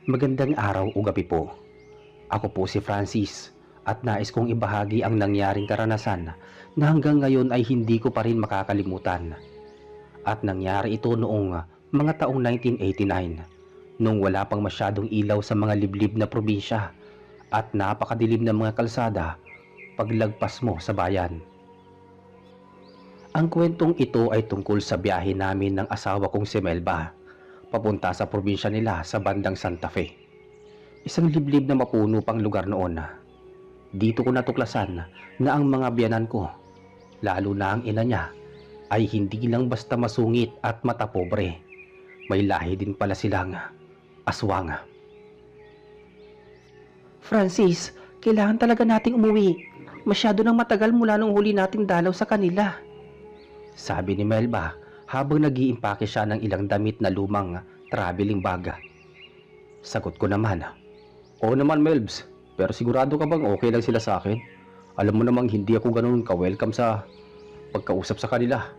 Magandang araw o gabi po. Ako po si Francis at nais kong ibahagi ang nangyaring karanasan na hanggang ngayon ay hindi ko pa rin makakalimutan. At nangyari ito noong mga taong 1989 nung wala pang masyadong ilaw sa mga liblib na probinsya at napakadilim ng mga kalsada paglagpas mo sa bayan. Ang kwentong ito ay tungkol sa biyahe namin ng asawa kong si Melba papunta sa probinsya nila sa bandang Santa Fe. Isang liblib na mapuno pang lugar noon. Dito ko natuklasan na ang mga biyanan ko, lalo na ang ina niya, ay hindi lang basta masungit at matapobre. May lahi din pala silang aswang. Francis, kailangan talaga nating umuwi. Masyado nang matagal mula nung huli nating dalaw sa kanila. Sabi ni Melba habang nag-iimpake siya ng ilang damit na lumang traveling bag. Sagot ko naman, "Oo naman Melbs, pero sigurado ka bang okay lang sila sa akin? Alam mo namang hindi ako ganun ka-welcome sa pagkausap sa kanila."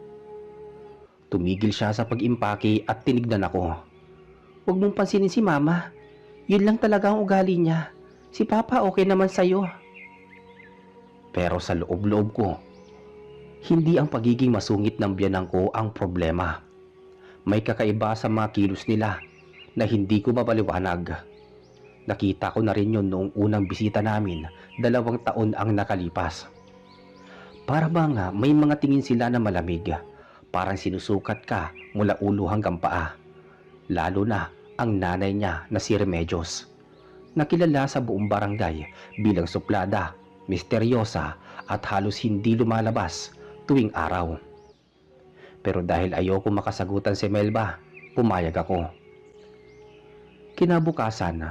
Tumigil siya sa pag-impake at tinignan ako. Huwag mong pansinin si Mama. Yun lang talaga ang ugali niya. Si Papa okay naman sa'yo. Pero sa loob-loob ko, hindi ang pagiging masungit ng biyanan ko ang problema. May kakaiba sa mga kilos nila na hindi ko mapaliwanag. Nakita ko na rin yun noong unang bisita namin 2 taon ang nakalipas. Para bang may mga tingin sila na malamig, parang sinusukat ka mula ulo hanggang paa. Lalo na ang nanay niya na si Remedios, nakilala sa buong barangay bilang suplada, misteryosa at halos hindi lumalabas tuwing araw. Pero dahil ayoko makasagutan si Melba, pumayag ako. Kinabukasan,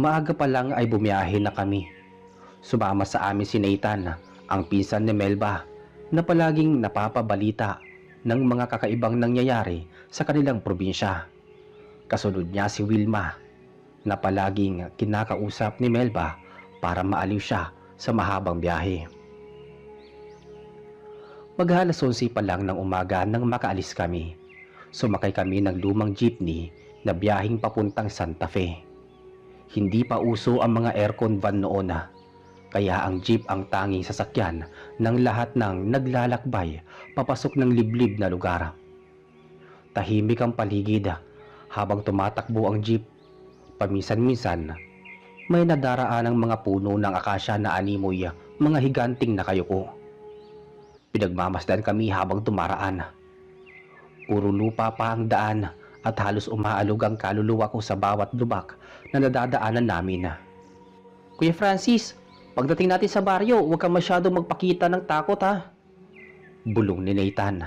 maaga pa lang ay bumiyahe na kami. Sumama sa amin si Nathan, ang pinsan ni Melba, na palaging napapabalita ng mga kakaibang nangyayari sa kanilang probinsya. Kasunod niya si Wilma, na palaging kinakausap ni Melba para maaliw siya sa mahabang biyahe. Mag-alas 11 pa lang ng umaga nang makaalis kami. Sumakay kami ng lumang jeepney na biyaheng papuntang Santa Fe. Hindi pa uso ang mga aircon van noon, kaya ang jeep ang tanging sasakyan ng lahat ng naglalakbay papasok ng liblib na lugar. Tahimik ang paligid habang tumatakbo ang jeep. Paminsan-minsan, may nadaraan ang mga puno ng akasya na animoy mga higanting nakayuko. Pinagmamasdan kami habang tumaraan. Puro lupa pa ang daan at halos umaalog ang kaluluwa ko sa bawat lubak na nadadaanan namin. Kuya Francis, pagdating natin sa baryo, huwag kang masyado magpakita ng takot ha. Bulong ni Nathan.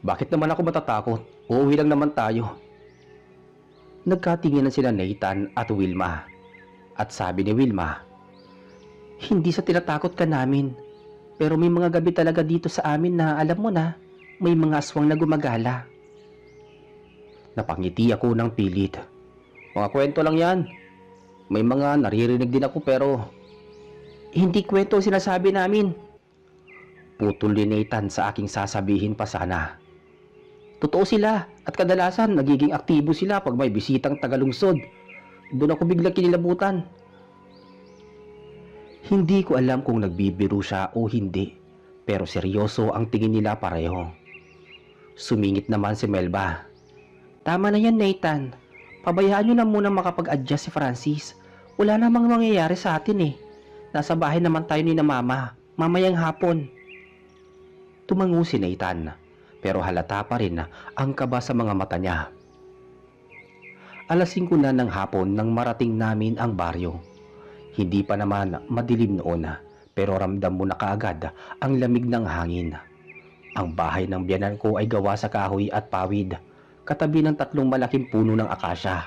Bakit naman ako matatakot? Uuwi lang naman tayo. Nagkatinginan sila Nathan at Wilma. At sabi ni Wilma, Hindi sa tinatakot ka namin. Pero may mga gabi talaga dito sa amin na alam mo na, may mga aswang na gumagala. Napangiti ako ng pilit. Mga kwento lang yan. May mga naririnig din ako pero Hindi kwento ang sinasabi namin. putol ni Nathan sa aking sasabihin pa sana. Totoo sila at kadalasan nagiging aktibo sila pag may bisitang tagalungsod. Doon ako biglang kinilabutan. Hindi ko alam kung nagbibiro siya o hindi, pero seryoso ang tingin nila pareho. Sumingit naman si Melba. Tama na yan, Nathan. Pabayaan nyo na muna makapag-adjust si Francis. Wala namang mangyayari sa atin eh. Nasa bahay naman tayo ni na Mama, mamayang hapon. Tumango si Nathan, pero halata pa rin ang kaba sa mga mata niya. Alas 5 na ng hapon nang marating namin ang baryo. Hindi pa naman madilim noon, pero ramdam mo na kaagad ang lamig ng hangin. Ang bahay ng biyanan ko ay gawa sa kahoy at pawid, katabi ng 3 malaking puno ng akasya.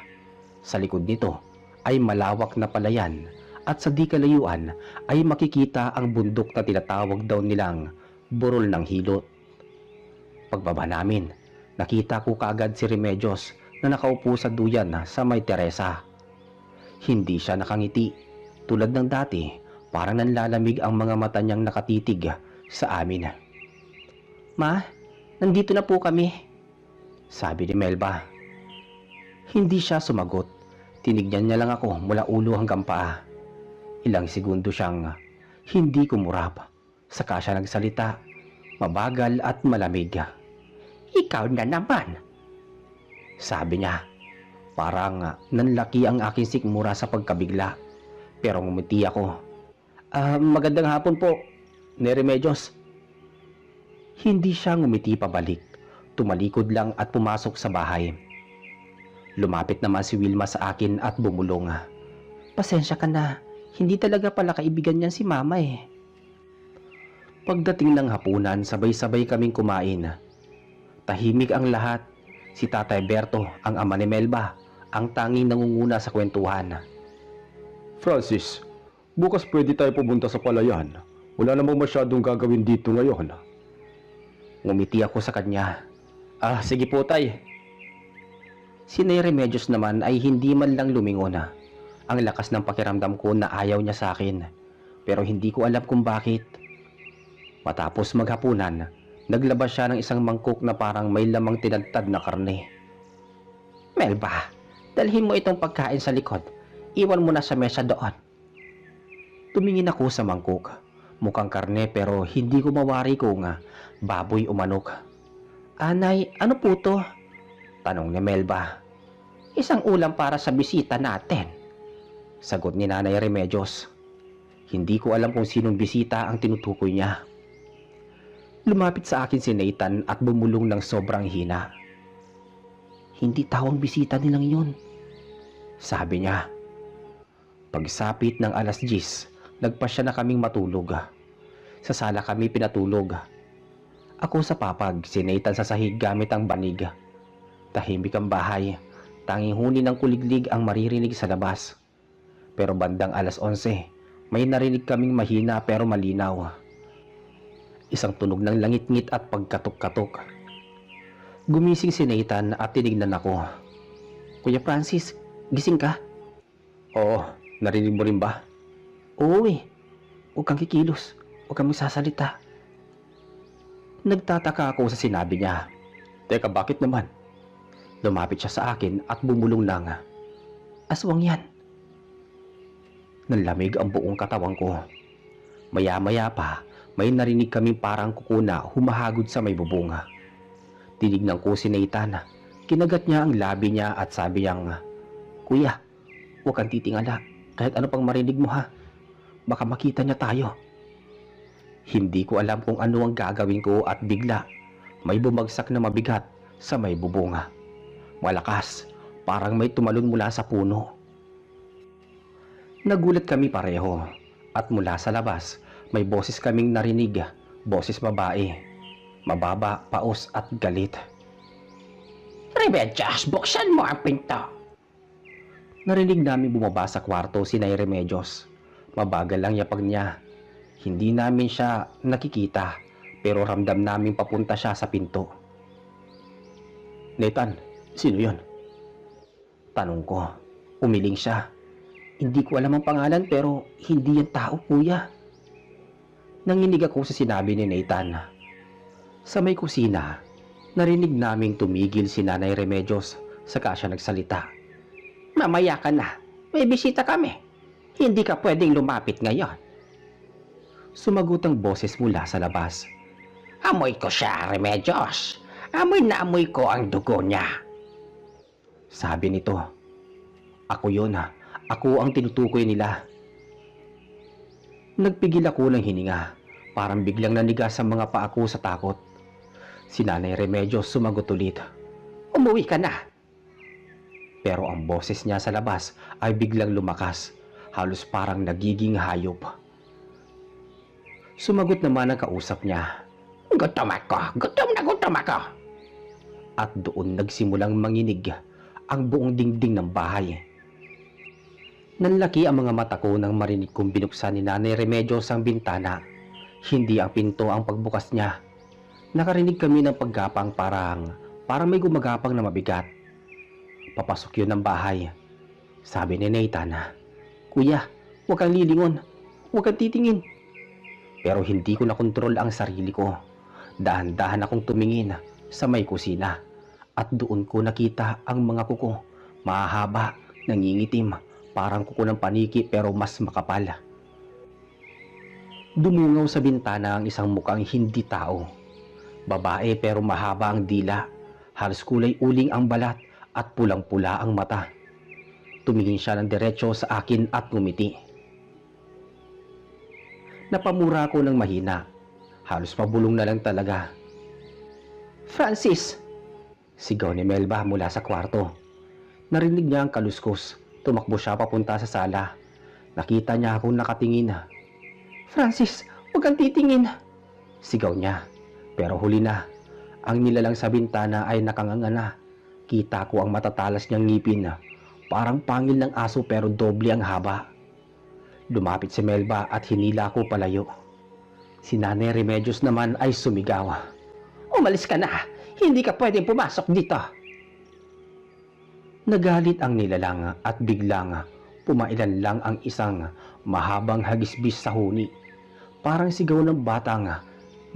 Sa likod nito ay malawak na palayan at sa di kalayuan ay makikita ang bundok na tinatawag daw nilang Burol ng Hilot. Pagbaba namin, nakita ko kaagad si Remedios na nakaupo sa duyan sa may Teresa. Hindi siya nakangiti. Tulad ng dati, parang nanlalamig ang mga mata niyang nakatitig sa amin. Ma, nandito na po kami. Sabi ni Melba. Hindi siya sumagot, Tinignan niya lang ako mula ulo hanggang paa. Ilang segundo siyang hindi kumurap. Saka siya nagsalita, mabagal at malamig. Ikaw na naman, sabi niya. Parang nanlaki ang aking sikmura sa pagkabigla. Pero ngumiti ako. Magandang hapon po, Neremedios. Hindi siya ngumiti pabalik. Tumalikod lang at pumasok sa bahay. Lumapit naman si Wilma sa akin at bumulong. Pasensya ka na. Hindi talaga pala kaibigan niyan si Mama eh. Pagdating ng hapunan, sabay-sabay kaming kumain. Tahimik ang lahat. Si Tatay Berto, ang ama ni Melba, ang tanging nangunguna sa kwentuhan. Francis, bukas pwede tayo pumunta sa palayan. Wala namang masyadong gagawin dito ngayon. Ngumiti ako sa kanya. Sige po, Tay. Si Nay Remedios naman ay hindi man lang lumingon. Ang lakas ng pakiramdam ko na ayaw niya sa akin. Pero hindi ko alam kung bakit. Matapos maghapunan, naglabas siya ng isang mangkok na parang may lamang tinadtad na karne. Melba, dalhin mo itong pagkain sa likod. Iwan mo na sa mesa doon. Tumingin ako sa mangkok. Mukhang karne pero hindi ko mawari kung baboy o manok. Anay, ano po to? Tanong ni Melba. Isang ulam para sa bisita natin. Sagot ni Nanay Remedios. Hindi ko alam kung sinong bisita ang tinutukoy niya. Lumapit sa akin si Nathan at bumulong ng sobrang hina. Hindi tawang bisita nilang yun, sabi niya. Pagsapit ng 10:00, nagpasya na kaming matulog. Sa sala kami pinatulog. Ako sa papag, si Nathan sa sahig gamit ang banig. Tahimik ang bahay, tanging huni ng kuliglig ang maririnig sa labas. Pero bandang 11:00, may narinig kaming mahina pero malinaw. Isang tunog ng langit-ngit at pagkatok-katok. Gumising si Nathan at tinignan ako. Kuya Francis, gising ka? Oo, narinig mo rin ba? Oo eh. Huwag kang kikilos. Huwag kang magsasalita. Nagtataka ako sa sinabi niya. Teka, bakit naman? Lumapit siya sa akin at bumulong ng aswang yan. Nanlamig ang buong katawan ko. Maya-maya pa, may narinig kaming parang kukuna humahagod sa may bubunga. Tinignan ko si Nathan. Kinagat niya ang labi niya at sabi niyang, Kuya, huwag kang titingala. Kahit ano pang marinig mo ha. Baka makita niya tayo. Hindi ko alam kung ano ang gagawin ko at bigla, may bumagsak na mabigat sa may bubunga. Malakas, parang may tumalon mula sa puno. Nagulat kami pareho at mula sa labas, may boses kaming narinig, boses babae. Mababa, paos at galit. Remedios, buksan mo ang pinto. Narinig namin bumaba sa kwarto si Nay Remedios. Mabagal lang yapag niya. Hindi namin siya nakikita pero ramdam namin papunta siya sa pinto. Nathan, sino yon? Tanong ko. Umiling siya. Hindi ko alam ang pangalan pero hindi yan tao, kuya. Nanginig ako sa sinabi ni Nathan. Sa may kusina, narinig naming tumigil si Nanay Remedios saka siya nagsalita. Mamaya ka na. May bisita kami. Hindi ka pwedeng lumapit ngayon. Sumagot ang boses mula sa labas. Amoy ko siya, Remedios. Amoy na amoy ko ang dugo niya. Sabi nito. Ako yun ha. Ako ang tinutukoy nila. Nagpigil ako ng hininga. Parang biglang nanigas ang mga paa ko sa takot. Si Nanay Remedios sumagot ulit. Umuwi ka na. Pero ang boses niya sa labas ay biglang lumakas. Halos parang nagiging hayop. Sumagot naman ang kausap niya. Gutom ako. Gutom na gutom ako. At doon nagsimulang manginig ang buong dingding ng bahay. Nanlaki ang mga mata ko nang marinig kong binuksan ni Nanay Remedios ang bintana. Hindi ang pinto ang pagbukas niya. Nakarinig kami ng paggapang parang may gumagapang na mabigat. Papasok yun ng bahay. Sabi ni Nathan, Kuya, huwag kang lilingon. Huwag kang titingin. Pero hindi ko nakontrol ang sarili ko. Dahan-dahan akong tumingin sa may kusina. At doon ko nakita ang mga kuko. Mahahaba, Nangingitim, parang kuko ng paniki pero mas makapal. Dumungaw sa bintana ang isang mukhang hindi tao. Babae pero mahaba ang dila, halos kulay uling ang balat at pulang-pula ang mata. Tumingin siya ng diretso sa akin at ngumiti. Napamura ko ng mahina. Halos pabulong na lang talaga. Francis! Sigaw ni Melba mula sa kwarto. Narinig niya ang kaluskos. Tumakbo siya papunta sa sala. Nakita niya akong nakatingin. Francis, huwag kang titingin. Sigaw niya. Pero huli na. Ang nilalang sa bintana ay nakanganga na. Kita ko ang matatalas niyang ngipin. Parang pangil ng aso pero doble ang haba. Lumapit si Melba at hinila ko palayo. Si Nanay Remedios naman ay sumigaw. Umalis ka na. Hindi ka pwedeng pumasok dito. Nagalit ang nilalang at biglang pumailan lang ang isang mahabang hagisbis sa huni. Parang sigaw ng batang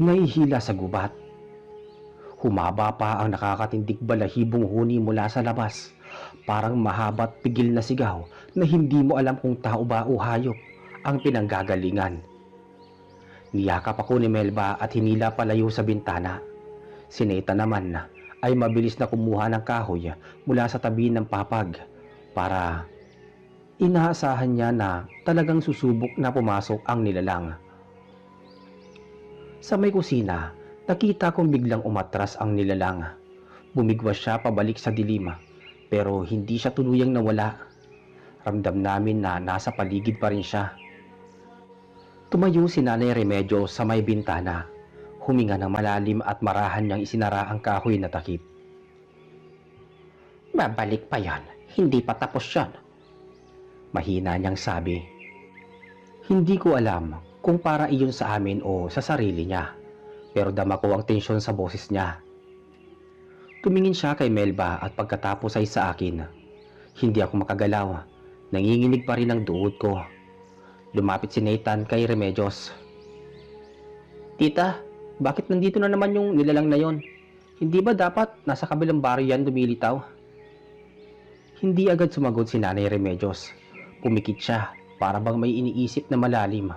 nahihila sa gubat. Humaba pa ang nakakatindig balahibong huni mula sa labas. Parang mahaba at pigil na sigaw na hindi mo alam kung tao ba o hayop ang pinanggagalingan. Niyakap ako ni Melba at hinila palayo sa bintana. Si Nathan naman ay mabilis na kumuha ng kahoy mula sa tabi ng papag para inaasahan niya na talagang susubok na pumasok ang nilalang. Sa may kusina, nakita kong biglang umatras ang nilalang. Bumigwas siya pabalik sa dilim, pero hindi siya tuluyang nawala. Ramdam namin na nasa paligid pa rin siya. Tumayo si Nanay Remedios sa may bintana. Huminga ng malalim at marahan niyang isinara ang kahoy na takip. Babalik pa yan. Hindi pa tapos yan. Mahina niyang sabi. Hindi ko alam kung para iyon sa amin o sa sarili niya. Pero dama ko ang tensyon sa boses niya. Tumingin siya kay Melba at pagkatapos ay sa akin. Hindi ako makagalaw. Nanginginig pa rin ang duod ko. Lumapit si Nathan kay Remedios. Tita, bakit nandito na naman yung nilalang na yon? Hindi ba dapat nasa kabilang baryo yan lumilitaw? Hindi agad sumagot si Nanay Remedios. Pumikit siya para bang may iniisip na malalim.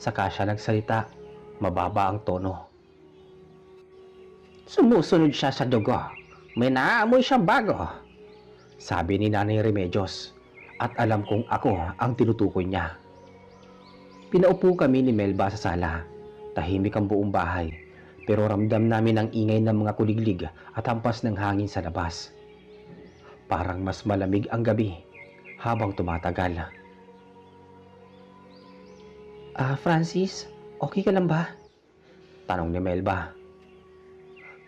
Saka siya nagsalita, mababa ang tono. Sumusunod siya sa dugo. May naamoy siyang bago. Sabi ni Nanay Remedios. At alam kong ako ang tinutukoy niya. Pinaupo kami ni Melba sa sala. Tahimik ang buong bahay. Pero ramdam namin ang ingay ng mga kuliglig at hampas ng hangin sa labas. Parang mas malamig ang gabi habang tumatagal. Francis, okay ka lang ba? Tanong ni Melba.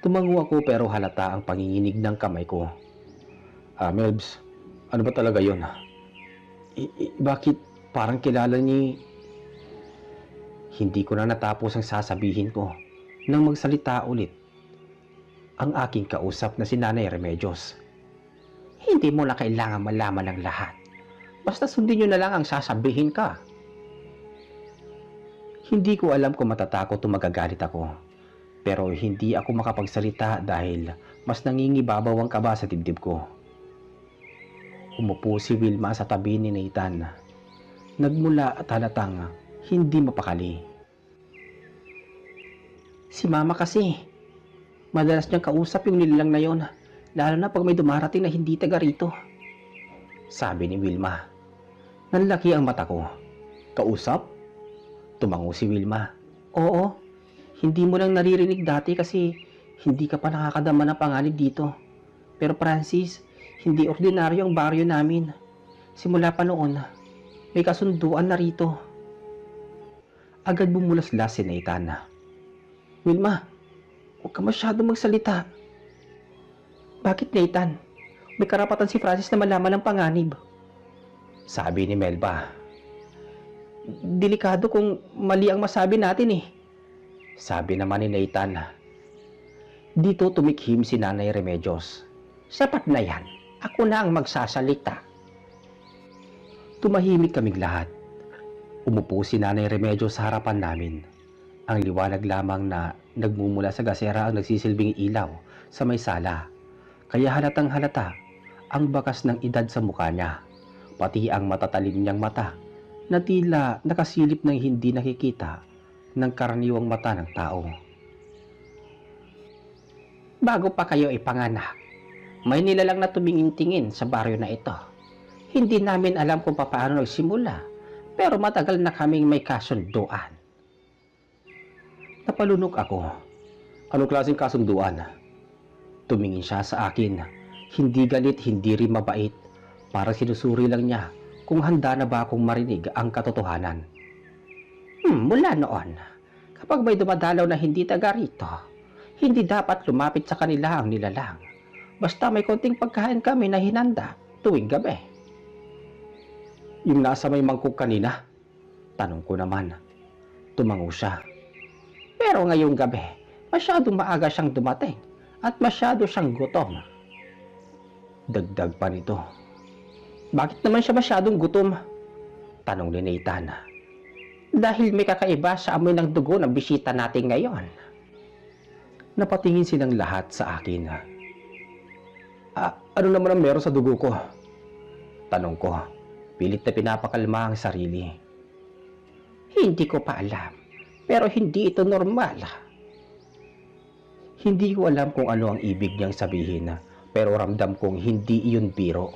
Tumango ako pero halata ang panginginig ng kamay ko. Melbs, ano ba talaga yun? Bakit parang kilala ni... Hindi ko na natapos ang sasabihin ko nang magsalita ulit ang aking kausap na si Nanay Remedios. Hindi mo na kailangan malaman ng lahat. Basta sundin nyo na lang ang sasabihin ka. Hindi ko alam kung matatakot o magagalit ako. Pero hindi ako makapagsalita dahil mas nangingibabaw ang kaba sa dibdib ko. Umupo si Wilma sa tabi ni Nathan. Nagmula at halatang hindi mapakali. Si Mama kasi, madalas niyang kausap yung nilalang na yon, lalo na pag may dumarating na hindi taga rito. Sabi ni Wilma. Nanlaki ang mata ko. Kausap? Tumango si Wilma. Oo, hindi mo lang naririnig dati kasi hindi ka pa nakakadama ng panganib dito. Pero Francis, hindi ordinaryo ang baryo namin. Simula pa noon, may kasunduan na rito. Agad bumulaslas si Nathan. Wilma, huwag ka masyadong magsalita. Bakit Nathan? May karapatan si Francis na malaman ng panganib. Sabi ni Melba. Delikado kung mali ang masabi natin eh. Sabi naman ni Nathan. Dito tumikhim si Nanay Remedios. Sapat na yan. Ako na ang magsasalita. Tumahimik kaming lahat. Umupo si Nanay Remedios sa harapan namin. Ang liwanag lamang na nagmumula sa gasera ang nagsisilbing ilaw sa may sala. Kaya halatang halata ang bakas ng edad sa mukha niya, pati ang matatalim niyang mata na tila nakasilip ng hindi nakikita ng karaniwang mata ng tao. Bago pa kayo ipanganak, may nilalang na tumingin-tingin sa baryo na ito. Hindi namin alam kung paano nagsimula, pero matagal na kaming may kasunduan. Napalunok ako. Anong klaseng kasunduan? Tumingin siya sa akin. Hindi galit, hindi rin mabait. Parang sinusuri lang niya kung handa na ba akong marinig ang katotohanan. Mula noon, kapag may dumadalaw na hindi taga rito, hindi dapat lumapit sa kanila ang nilalang. Basta may konting pagkain kami na hinanda tuwing gabi. Yung nasa may mangkok kanina? Tanong ko naman. Tumango siya. Pero ngayong gabi, masyadong maaga siyang dumating at masyado siyang gutom. Dagdag pa nito. Bakit naman siya masyadong gutom? Tanong ni Nathan. Dahil may kakaiba sa amoy ng dugo ng bisita natin ngayon. Napatingin silang lahat sa akin. Ano naman ang meron sa dugo ko? Tanong ko. Pilit na pinapakalma ang sarili. Hindi ko pa alam, pero hindi ito normal. Hindi ko alam kung ano ang ibig niyang sabihin, pero ramdam kong hindi iyon biro.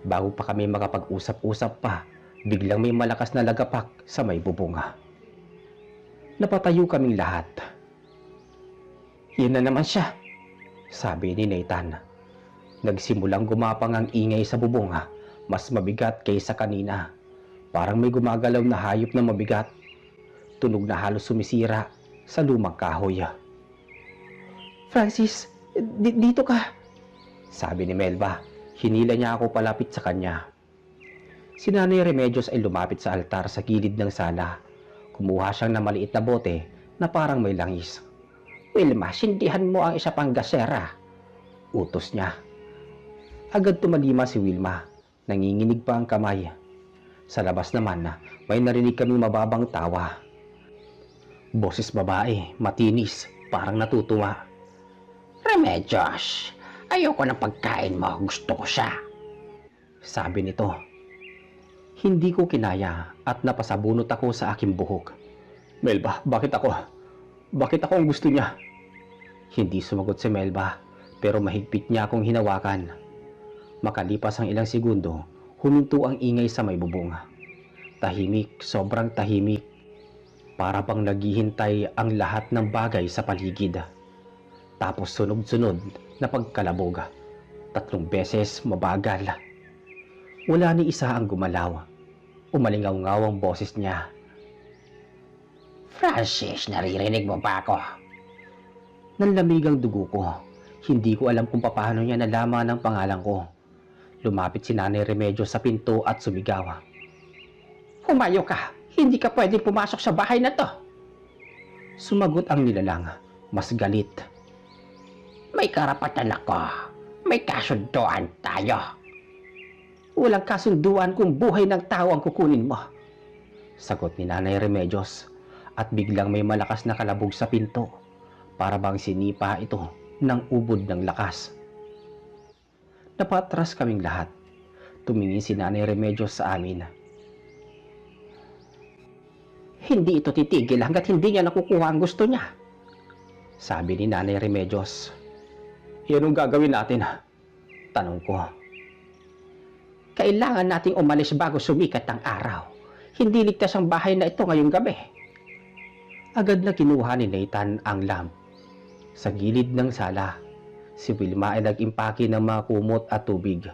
Bago pa kami makapag-usap-usap pa, biglang may malakas na lagapak sa may bubunga. Napatayo kaming lahat. Yun na naman siya, sabi ni Nathan. Nagsimulang gumapang ang ingay sa bubunga, mas mabigat kaysa kanina. Parang may gumagalaw na hayop na mabigat. Tunog na halos sumisira sa lumang kahoy. Francis, dito ka. Sabi ni Melba. Hinila niya ako palapit sa kanya. Si Nanay Remedios ay lumapit sa altar sa gilid ng sala. Kumuha siyang na maliit na bote na parang may langis. Wilma, sindihan mo ang isa pang gasera. Utos niya. Agad tumalima si Wilma. Nanginginig pa ang kamay. Sa labas naman may narinig kaming mababang tawa. Boses babae, matinis, parang natutuwa. Remedios, ayoko ng pagkain mo, gusto ko siya. Sabi nito. Hindi ko kinaya at napasabunot ako sa aking buhok. Melba, bakit ako? Bakit ako ang gusto niya? Hindi sumagot si Melba, pero mahigpit niya akong hinawakan. Makalipas ang ilang segundo, huminto ang ingay sa may bubong. Tahimik, sobrang tahimik. Para bang naghihintay ang lahat ng bagay sa paligid. Tapos sunod-sunod na pagkalabog. 3 beses mabagal. Wala ni isa ang gumalaw. Umalingaw-ngaw ang boses niya. Francis, naririnig mo ba ako? Nanlamig ang dugo ko. Hindi ko alam kung paano niya nalaman ang pangalan ko. Lumapit si Nanay Remedios sa pinto at sumigaw. Humayo ka! Hindi ka pwedeng pumasok sa bahay na to! Sumagot ang nilalang, mas galit. May karapatan ako. May kasunduan tayo. Walang kasunduan kung buhay ng tao ang kukunin mo. Sagot ni Nanay Remedios at biglang may malakas na kalabog sa pinto. Para bang sinipa ito ng ubod ng lakas. Napatras kaming lahat. Tumingin si Nanay Remedios sa amin. Hindi ito titigil hanggat hindi niya nakukuha ang gusto niya. Sabi ni Nanay Remedios. Yan ang gagawin natin? Tanong ko. Kailangan nating umalis bago sumikat ang araw. Hindi ligtas ang bahay na ito ngayong gabi. Agad na kinuha ni Nathan ang lamp. Sa gilid ng sala, si Wilma ay nag-impake ng mga kumot at tubig.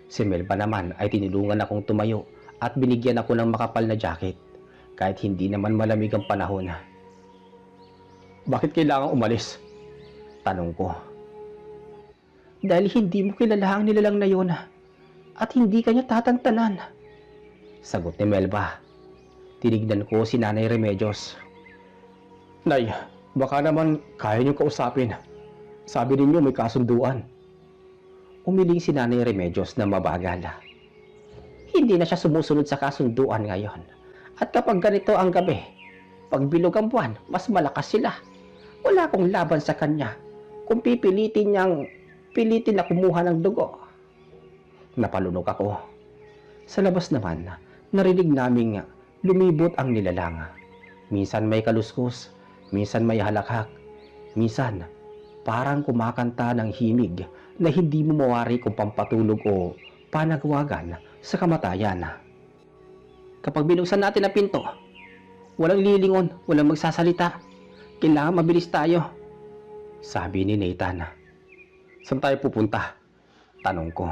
Si Melba naman ay tinulungan akong tumayo at binigyan ako ng makapal na jacket kahit hindi naman malamig ang panahon. Bakit kailangang umalis? Tanong ko. Dahil hindi mo kilala ang nilalang na yun at hindi kanya tatantanan. Sagot ni Melba. Tinignan ko si Nanay Remedios. Nay, baka naman kaya niyong kausapin. Sabi ninyo may kasunduan. Umiling si Nanay Remedios na mabagal. Hindi na siya sumusunod sa kasunduan ngayon. At kapag ganito ang gabi, pag bilog ang buwan, mas malakas sila. Wala akong laban sa kanya. Kung pipilitin na kumuha ng dugo, Napalunok ako. Sa labas naman, narinig naming lumibot ang nilalang. Minsan may kaluskos, minsan may halakhak, minsan parang kumakanta ng himig na hindi mo mawari kung pampatulog o panagwagan sa kamatayan. Kapag binuksan natin ang pinto, walang lilingon, walang magsasalita. Kailangan mabilis tayo. Sabi ni Nathan. Saan tayo pupunta? Tanong ko.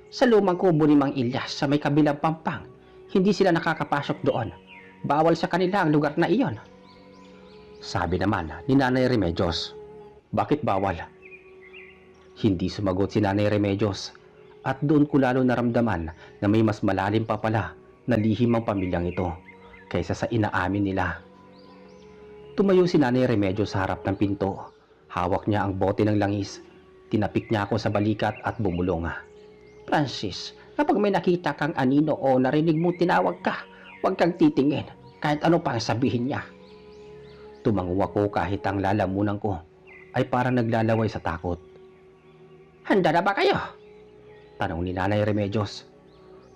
Sa lumang kubo ni Mang Ilyas sa may kabilang pampang, hindi sila nakakapasok doon. Bawal sa kanila ang lugar na iyon. Sabi naman ni Nanay Remedios. Bakit bawal? Hindi sumagot si Nanay Remedios at doon ko lalo naramdaman na may mas malalim pa pala na lihim ang pamilyang ito kaysa sa inaamin nila. Tumayo si Nanay Remedios sa harap ng pinto. Hawak niya ang bote ng langis. Tinapik niya ako sa balikat at bumulong. Francis, kapag may nakita kang anino o narinig mo tinawag ka, huwag kang titingin kahit ano pang sabihin niya. Tumango ako kahit ang lalamunan ko ay parang naglalaway sa takot. Handa na ba kayo? Tanong ni Nanay Remedios.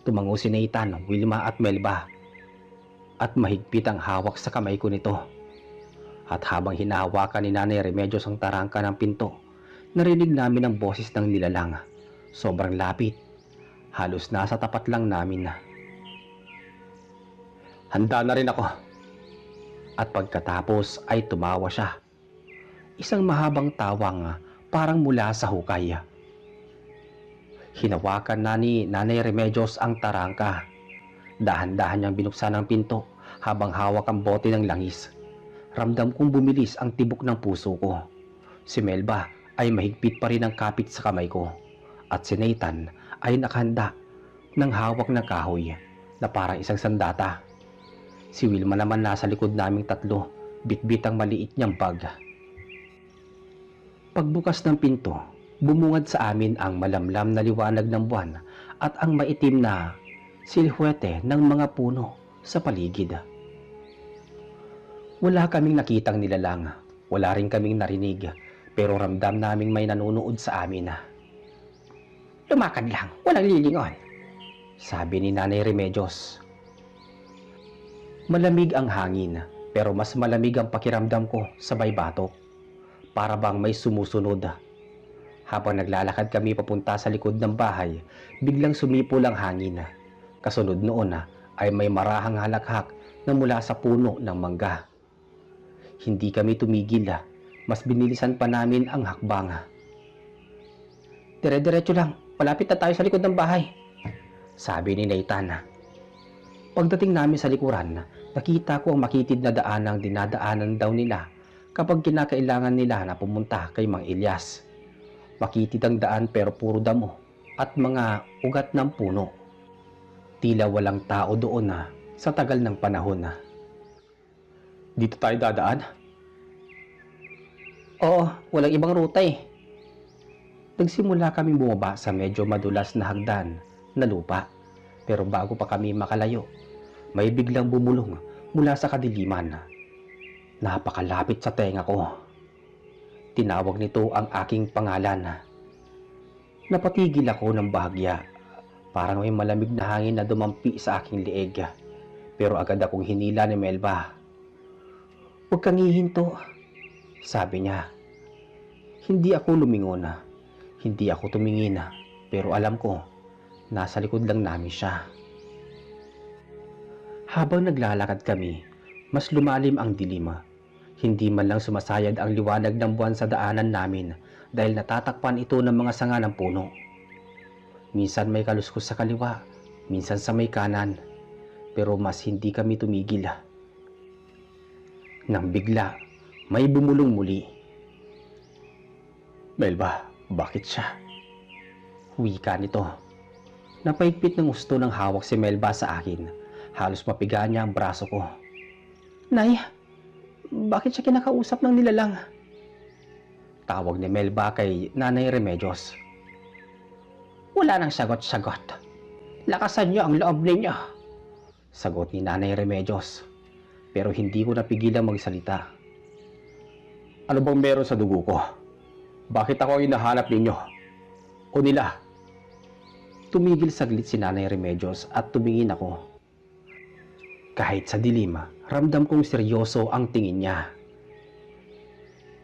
Tumango si Nathan, Wilma at Melba at mahigpit ang hawak sa kamay ko nito. At habang hinahawakan ni Nanay Remedios ang tarangka ng pinto, narinig namin ang boses ng nilalang. Sobrang lapit. Halos nasa tapat lang namin. Handa na rin ako. At pagkatapos ay tumawa siya. Isang mahabang tawang parang mula sa hukay. Hinawakan na ni Nanay Remedios ang tarangka. Dahan-dahan niyang binuksan ang pinto habang hawak ang bote ng langis. Ramdam kong bumilis ang tibok ng puso ko. Si Melba ay mahigpit pa rin ang kapit sa kamay ko. At si Nathan ay nakahanda ng hawak ng kahoy na parang isang sandata. Si Wilma naman nasa likod naming tatlo, bitbit ang maliit niyang bag. Pagbukas ng pinto, bumungad sa amin ang malamlam na liwanag ng buwan at ang maitim na silhwete ng mga puno sa paligid. Wala kaming nakitang nilalang, wala rin kaming narinig, pero ramdam naming may nanonood sa amin. Lumakad lang, walang lilingon. Sabi ni Nanay Remedios. Malamig ang hangin, pero mas malamig ang pakiramdam ko sa baybatok. Para bang may sumusunod. Habang naglalakad kami papunta sa likod ng bahay, biglang sumipol ang hangin. Kasunod noon ay may marahang halakhak na mula sa puno ng mangga. Hindi kami tumigil, mas binilisan pa namin ang hakbang. Dire-diretso lang, malapit na tayo sa likod ng bahay. Sabi ni Nathan. Pagdating namin sa likuran, nakita ko ang makitid na daan ang dinadaanan daw nila kapag kinakailangan nila na pumunta kay Mang Ilyas. Makitid ang daan pero puro damo at mga ugat ng puno. Tila walang tao doon sa tagal ng panahon. Dito tayo dadaan? Oo, walang ibang ruta eh. Nagsimula kaming bumaba sa medyo madulas na hagdan na lupa. Pero bago pa kami makalayo, may biglang bumulong mula sa kadiliman. Napakalapit sa tenga ko. Tinawag nito ang aking pangalan. Napatigil ako ng bahagya. Parang may malamig na hangin na dumampi sa aking lieg. Pero agad akong hinila ni Melba. "Huwag kang hihinto," sabi niya. Hindi ako lumingon. Hindi ako tumingin. Pero alam ko, nasa likod lang namin siya. Habang naglalakad kami, mas lumalim ang dilim. Hindi man lang sumasayad ang liwanag ng buwan sa daanan namin dahil natatakpan ito ng mga sanga ng puno. Minsan may kaluskos sa kaliwa, minsan sa may kanan, pero mas hindi kami tumigil. Nang bigla, may bumulong muli. "Melba, bakit siya?" Wika nito. Napaigpit ng gusto ng hawak si Melba sa akin. Halos mapiga niya ang braso ko. Nay, bakit siya kinakausap ng nilalang? Tawag ni Melba kay Nanay Remedios. Wala nang sagot-sagot. Lakasan niyo ang loob ninyo. Sagot ni Nanay Remedios. Pero hindi ko napigilang magsalita. "Ano bang meron sa dugo ko? Bakit ako ang hinahanap ninyo? O nila?" Tumigil saglit si Nanay Remedios at tumingin ako. Kahit sa dilim, ramdam kong seryoso ang tingin niya.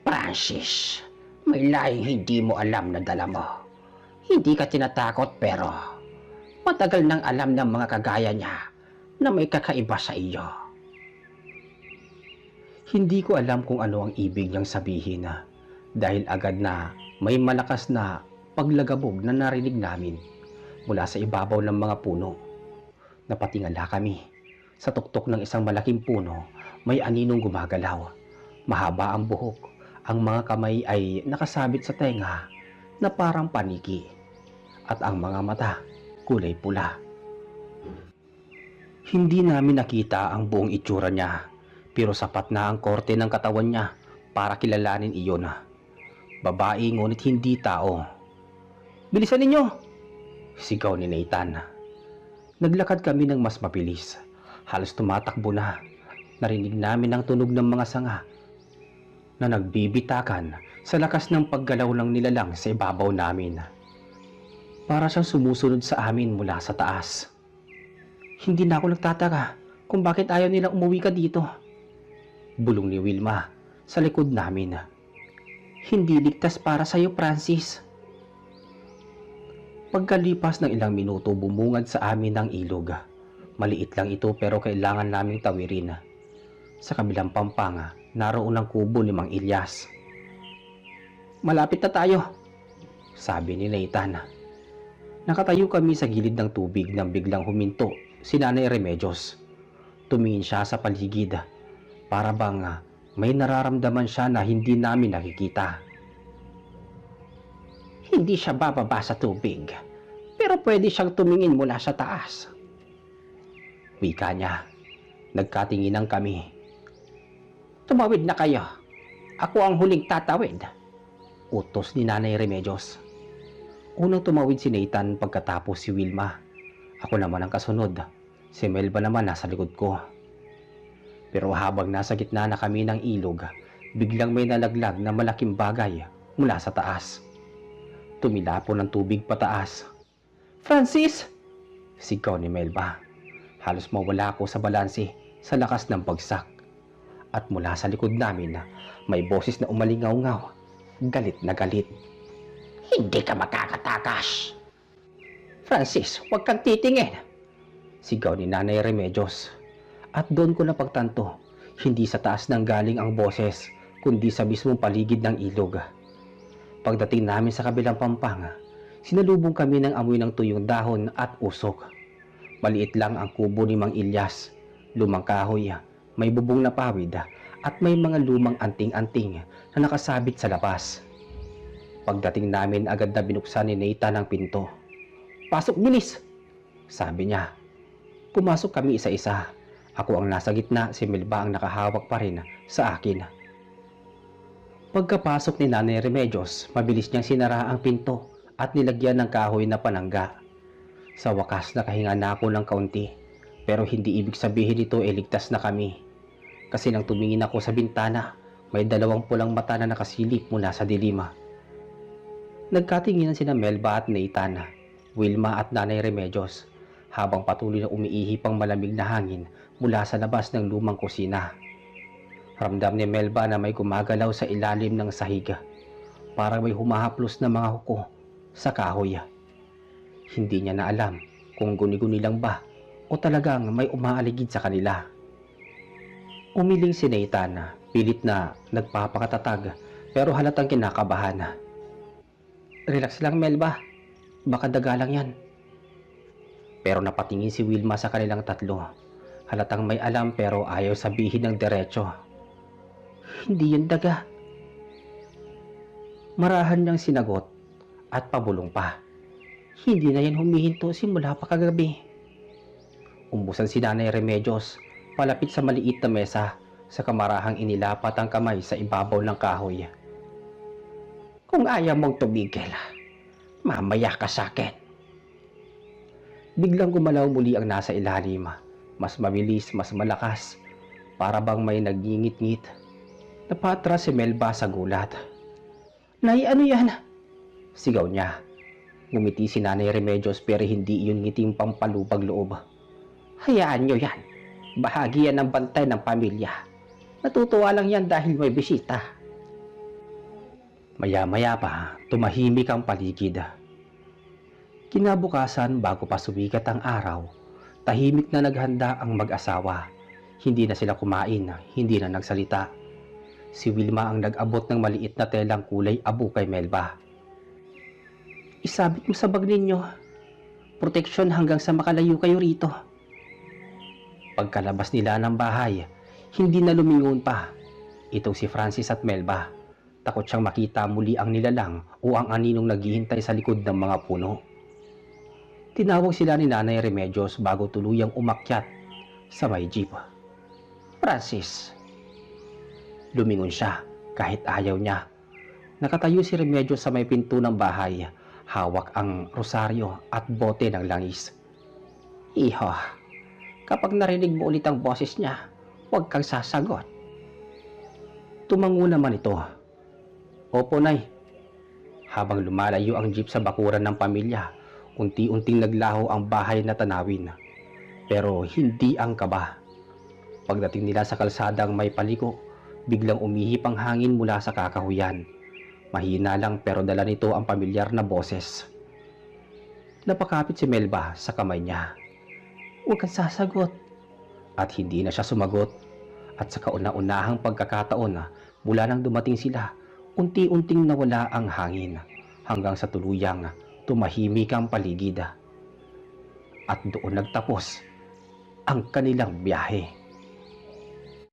Francis, may lahing hindi mo alam na dala mo. Hindi ka tinatakot pero matagal nang alam ng mga kagaya niya na may kakaiba sa iyo. Hindi ko alam kung ano ang ibig niyang sabihin dahil agad na may malakas na paglagabog na narinig namin mula sa ibabaw ng mga puno. Napatingala kami. Sa tuktok ng isang malaking puno, may aninong gumagalaw. Mahaba ang buhok. Ang mga kamay ay nakasabit sa tenga na parang paniki. At ang mga mata, kulay pula. Hindi namin nakita ang buong itsura niya, pero sapat na ang korte ng katawan niya para kilalanin iyon. Babae ngunit hindi tao. Bilisan ninyo! Sigaw ni Nathan. Naglakad kami ng mas mabilis. Halos tumatakbo na. Narinig namin ang tunog ng mga sanga na nagbibitakan sa lakas ng paggalaw ng nilalang sa ibabaw namin. Para siyang sumusunod sa amin mula sa taas. Hindi na ako nagtataka kung bakit ayaw nilang umuwi ka dito. Bulong ni Wilma sa likod namin. Hindi ligtas para sa'yo, Francis. Pagkalipas ng ilang minuto, bumungad sa amin ang ilog. Maliit lang ito pero kailangan naming tawirin. Sa kabilang pampanga, naroon ang kubo ni Mang Ilyas. Malapit na tayo, sabi ni Nathan. Nakatayo kami sa gilid ng tubig nang biglang huminto si Nanay Remedios. Tumingin siya sa paligid. Para bang may nararamdaman siya na hindi namin nakikita. Hindi siya bababa sa tubig, pero pwede siyang tumingin mula sa taas. Wika niya. Nagkatinginan kami. Tumawid na kayo. Ako ang huling tatawid. Utos ni Nanay Remedios. Unang tumawid si Nathan pagkatapos si Wilma. Ako naman ang kasunod. Si Melba naman nasa likod ko. Pero habang nasa gitna na kami ng ilog, biglang may nalaglag na malaking bagay mula sa taas. Tumilapon ng tubig pataas. Francis! Sigaw ni Melba. Halos mawala ako sa balanse sa lakas ng bagsak. At mula sa likod namin, may boses na umalingaw-ngaw. Galit na galit. Hindi ka makakatakas! Francis, huwag kang titingin! Sigaw ni Nanay Remedios. At doon ko napagtanto, hindi sa taas nang galing ang boses, kundi sa mismong paligid ng ilog. Pagdating namin sa kabilang pampanga, sinalubong kami ng amoy ng tuyong dahon at usok. Maliit lang ang kubo ni Mang Ilyas, lumang kahoy, may bubong na pawid at may mga lumang anting-anting na nakasabit sa labas. Pagdating namin, agad na binuksan ni Nathan ang pinto. Pasok, bilis! Sabi niya. Pumasok kami isa-isa. Ako ang nasa gitna, si Melba ang nakahawak pa rin sa akin. Pagkapasok ni Nanay Remedios, mabilis niyang sinara ang pinto at nilagyan ng kahoy na panangga. Sa wakas nakahinga na ako ng kaunti, pero hindi ibig sabihin nito ligtas na kami. Kasi nang tumingin ako sa bintana, may dalawang pulang mata na nakasilip mula sa dilima. Nagkatinginan sina Melba at Nathan, Wilma at Nanay Remedios, habang patuloy na umiihip ang malamig na hangin mula sa labas ng lumang kusina. Ramdam ni Melba na may gumagalaw sa ilalim ng sahig. Parang may humahaplos na mga huko sa kahoy. Hindi niya na alam kung guni-guni lang ba o talagang may umaaligid sa kanila. Umiling si Nathan, pilit na nagpapakatatag pero halatang kinakabahan. Relax lang, Melba. Baka daga lang yan. Pero napatingin si Wilma sa kanilang tatlo. Halatang may alam pero ayaw sabihin ng diretso. Hindi yun daga. Marahan niyang sinagot at pabulong pa. Hindi na yan humihinto simula pa kagabi. Umbusan si Nanay Remedios palapit sa maliit na mesa sa kamarahang inilapat ang kamay sa ibabaw ng kahoy. Kung ayaw mong tumigil, mamaya ka sa akin. Biglang gumalaw muli ang nasa ilalim. Mas mabilis, mas malakas. Para bang may nagngingit-ngit. Napatras si Melba sa gulat. Nay, ano yan? Sigaw niya. Ngumiti si Nanay Remedios pero hindi iyon ngiting pampalubag loob. Hayaan nyo yan. Bahagi yan ng bantay ng pamilya. Natutuwa lang yan dahil may bisita. Maya-maya pa, tumahimik ang paligid. Kinabukasan bago pa sumikat ang araw, tahimik na naghanda ang mag-asawa. Hindi na sila kumain, hindi na nagsalita. Si Wilma ang nag-abot ng maliit na telang kulay abo kay Melba. Isabit mo sa bag ninyo. Proteksyon hanggang sa makalayo kayo rito. Pagkalabas nila ng bahay, hindi na lumingon pa. Itong si Francis at Melba, takot siyang makita muli ang nilalang o ang aninong naghihintay sa likod ng mga puno. Tinawag sila ni Nanay Remedios bago tuluyang umakyat sa may jeep. Francis, Lumingon siya kahit ayaw niya. Nakatayo si Remedios sa may pinto ng bahay, hawak ang rosaryo at bote ng langis. iho, kapag narinig mo ulit ang boses niya, huwag kang sasagot. Tumango naman ito. Opo, Nay. Habang lumalayo ang jeep sa bakuran ng pamilya, unti-unting naglaho ang bahay na tanawin. Pero hindi ang kaba. Pagdating nila sa kalsadang may paliko, biglang umihip ang hangin mula sa kakahuyan. Mahina lang pero dala nito ang pamilyar na boses. Napakapit si Melba sa kamay niya. Huwag kang sasagot. At hindi na siya sumagot. At sa kauna-unahang pagkakataon mula nang dumating sila, unti-unting nawala ang hangin hanggang sa tuluyang tumahimik ang paligid. At doon nagtapos ang kanilang biyahe.